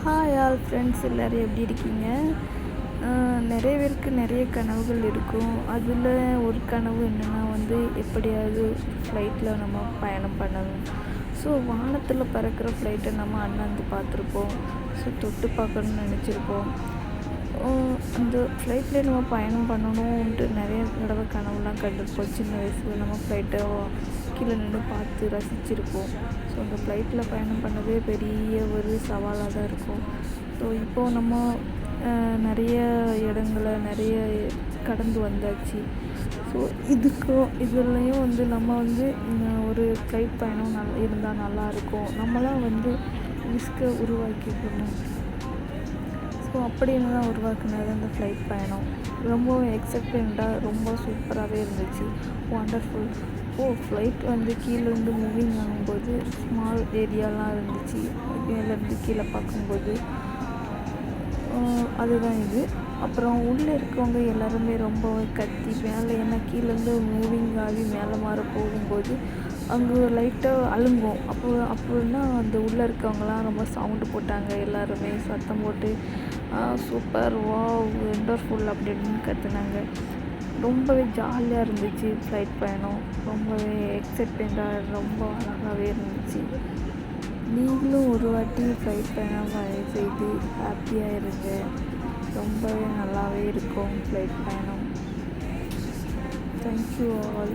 Hi all friends, எல்லோரும் எப்படி இருக்கீங்க? நிறைய பேருக்கு நிறைய கனவுகள் இருக்கும். அதில் ஒரு கனவு என்னென்னா எப்படியாவது ஃப்ளைட்டில் நம்ம பயணம் பண்ணணும். ஸோ வானத்தில் பறக்கிற ஃப்ளைட்டை நம்ம அண்ணாந்து பார்த்துருப்போம். ஸோ தொட்டு பார்க்கணுன்னு நினச்சிருப்போம். அந்த ஃப்ளைட்டில் நம்ம பயணம் பண்ணணுன்ட்டு நிறைய தடவை கனவுலாம் கண்டிருப்போம். சின்ன வயசில் நம்ம ஃப்ளைட்டை கீழே நின்று பார்த்து ரசிச்சிருப்போம். ஸோ அந்த ஃப்ளைட்டில் பயணம் பண்ணதே பெரிய ஒரு சவாலாக தான் இருக்கும். ஸோ இப்போது நம்ம நிறைய இடங்களை கடந்து வந்தாச்சு. ஸோ இதுலேயும் நம்ம ஒரு ஃப்ளைட் பயணம் இருந்தால் நல்லாயிருக்கும். நம்மளாம் ரிஸ்க்கை உருவாக்கிக்கணும். ஸோ அப்படின்னு தான் உருவாக்குனது அந்த ஃப்ளைட் பயணம். ரொம்ப எக்ஸைட்மெண்ட்டாக ரொம்ப சூப்பராகவே இருந்துச்சு. ஒண்டர்ஃபுல். ஃப்ளைட் கீழேருந்து மூவிங் ஆகும்போது ஸ்மால் ஏரியாலாம் இருந்துச்சு. மேலேருந்து கீழே பார்க்கும்போது அதுதான் இது. அப்புறம் உள்ளே இருக்கவங்க எல்லாருமே ரொம்ப கத்தி மேலே, ஏன்னா கீழேருந்து மூவிங் ஆகி மேலே மாற போகும்போது அங்கே லைட்டாக அழுங்கும். அப்படின்னா அந்த உள்ளே இருக்கவங்கலாம் ரொம்ப சவுண்டு போட்டாங்க. எல்லாருமே சத்தம் போட்டு சூப்பர், வாவ், வண்டர்ஃபுல் அப்படி இப்படின்னு கற்றுனாங்க. ரொம்பவே ஜாலியாக இருந்துச்சு ஃப்ளைட் பயணம். ரொம்பவே எக்ஸைட்மெண்ட்டாக ரொம்ப அழகாகவே இருந்துச்சு. நீங்களும் ஒரு வாட்டி ஃப்ளைட் பயணம் செய்து ஹாப்பியாக இருங்க. ரொம்பவே நல்லாவே இருக்கும் ஃப்ளைட் பயணம். Thank you all.